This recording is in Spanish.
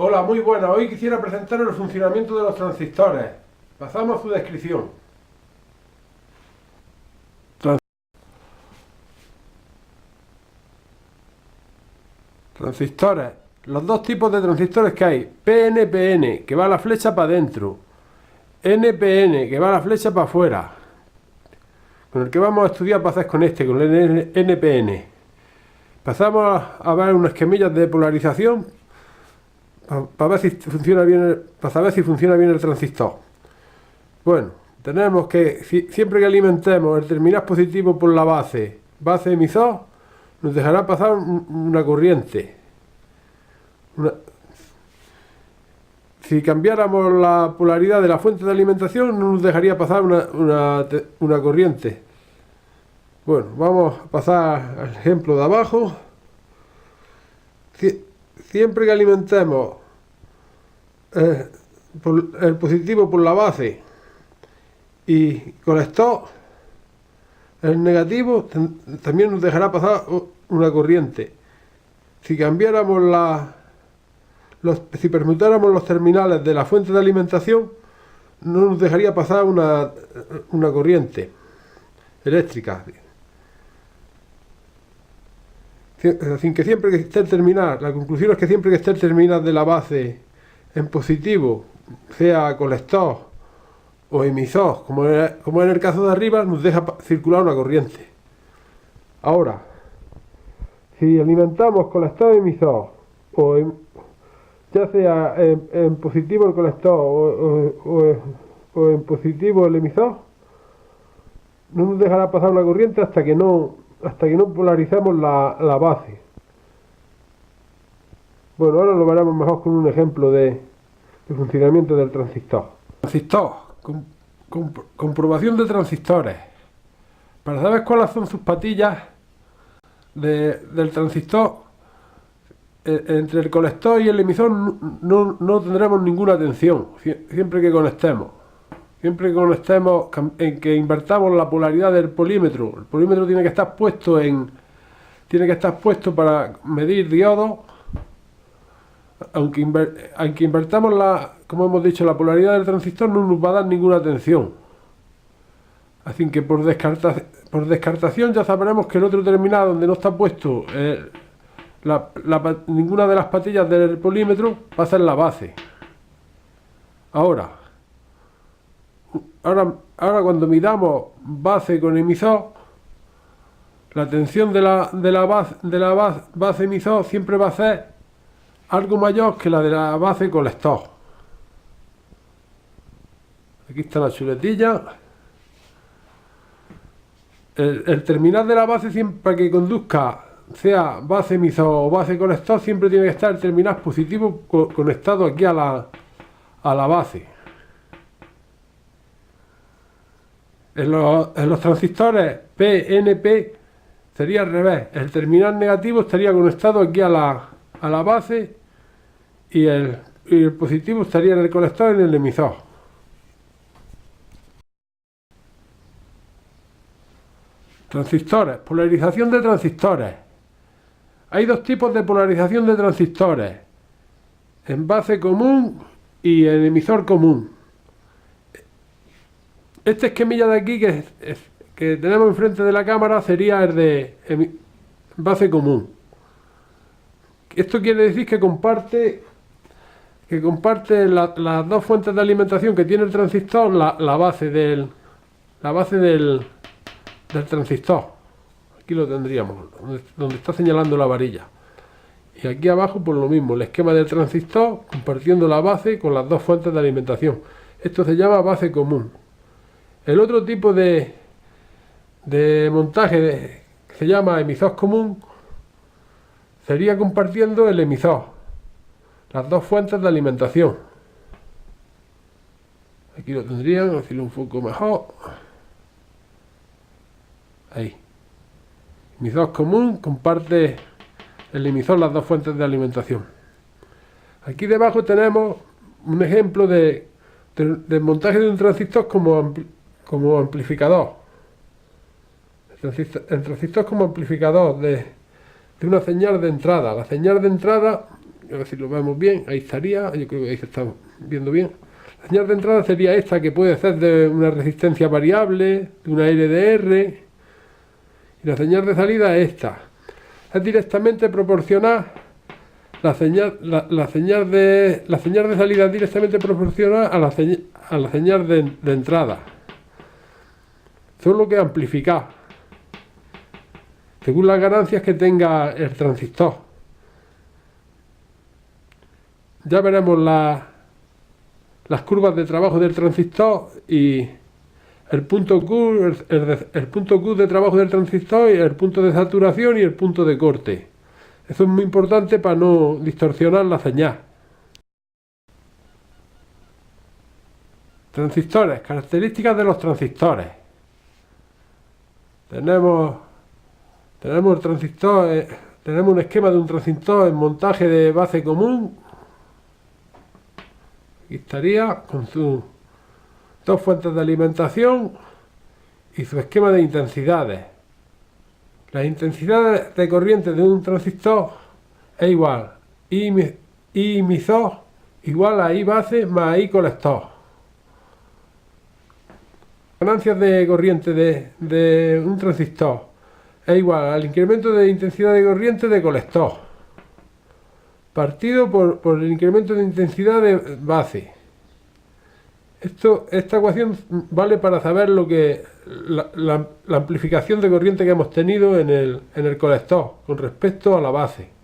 Hola, muy buenas. Hoy quisiera presentaros el funcionamiento de los transistores. Pasamos a su descripción. Transistores. Los dos tipos de transistores que hay. PNPN, que va la flecha para adentro. NPN, que va la flecha para afuera. Con el que vamos a estudiar pasas con el NPN. Pasamos a ver unas esquemillas de polarización para ver si funciona bien, para saber si funciona bien el transistor. Bueno, tenemos que siempre que alimentemos el terminal positivo por la base emisor, nos dejará pasar una corriente. Si cambiáramos la polaridad de la fuente de alimentación, no nos dejaría pasar una corriente. Bueno, vamos a pasar al ejemplo de abajo. Siempre que alimentemos el positivo por la base y colector, el negativo también nos dejará pasar una corriente. Si cambiáramos si permutáramos los terminales de la fuente de alimentación, no nos dejaría pasar una corriente eléctrica. Así que siempre que esté el terminal, la conclusión es que siempre que esté el terminal de la base en positivo, sea colector o emisor, como en el caso de arriba, nos deja circular una corriente. Ahora, si alimentamos colector o emisor, ya sea en positivo el colector o en positivo el emisor, no nos dejará pasar una corriente hasta que no polaricemos la base. Bueno, ahora lo veremos mejor con un ejemplo de funcionamiento del transistor. Transistor, comprobación de transistores. Para saber cuáles son sus patillas del transistor, entre el colector y el emisor no tendremos ninguna tensión siempre que conectemos. Siempre que conectemos, en que invertamos la polaridad del polímetro. El polímetro tiene que estar puesto para medir diodos. Aunque invertamos como hemos dicho, la polaridad del transistor, no nos va a dar ninguna tensión. Así que por descartación ya sabremos que el otro terminal donde no está puesto ninguna de las patillas del polímetro va a ser la base. Ahora cuando midamos base con emisor, la tensión de la base emisor siempre va a ser algo mayor que la de la base colector. Aquí está la chuletilla. El terminal de la base, siempre para que conduzca, sea base emisor o base colector, siempre tiene que estar el terminal positivo conectado aquí a la base. En los transistores PNP sería al revés. El terminal negativo estaría conectado aquí a la base y el positivo estaría en el colector y en el emisor. Transistores. Polarización de transistores. Hay dos tipos de polarización de transistores: en base común y en emisor común. Este esquemilla de aquí que tenemos enfrente de la cámara sería el de base común. Esto quiere decir que comparte las dos fuentes de alimentación que tiene el transistor, la base del transistor. Aquí lo tendríamos, donde está señalando la varilla. Y aquí abajo por lo mismo, el esquema del transistor compartiendo la base con las dos fuentes de alimentación. Esto se llama base común. El otro tipo de montaje que se llama emisor común sería compartiendo el emisor, las dos fuentes de alimentación. Aquí lo tendrían, hacerlo un poco mejor. Ahí. Emisor común, comparte el emisor las dos fuentes de alimentación. Aquí debajo tenemos un ejemplo de montaje de un transistor como amplificador. El transistor como amplificador de una señal de entrada. La señal de entrada a ver si lo vemos bien, ahí estaría, yo creo que ahí se está viendo bien. La señal de entrada sería esta, que puede ser de una resistencia variable, de una LDR, y la señal de salida es esta. Es directamente proporcional, la señal de salida es directamente proporcional a la señal de entrada. Solo que amplificar, según las ganancias que tenga el transistor. Ya veremos las curvas de trabajo del transistor y el punto Q, el punto Q de trabajo del transistor, y el punto de saturación y el punto de corte. Eso es muy importante para no distorsionar la señal. Transistores, características de los transistores. Tenemos el transistor, tenemos un esquema de un transistor en montaje de base común. Aquí estaría con sus dos fuentes de alimentación y su esquema de intensidades. La intensidad de corriente de un transistor es igual I emisor igual a I base más I colector. Ganancias de corriente de un transistor es igual al incremento de intensidad de corriente de colector partido por el incremento de intensidad de base. Esta ecuación vale para saber la amplificación de corriente que hemos tenido en el colector con respecto a la base.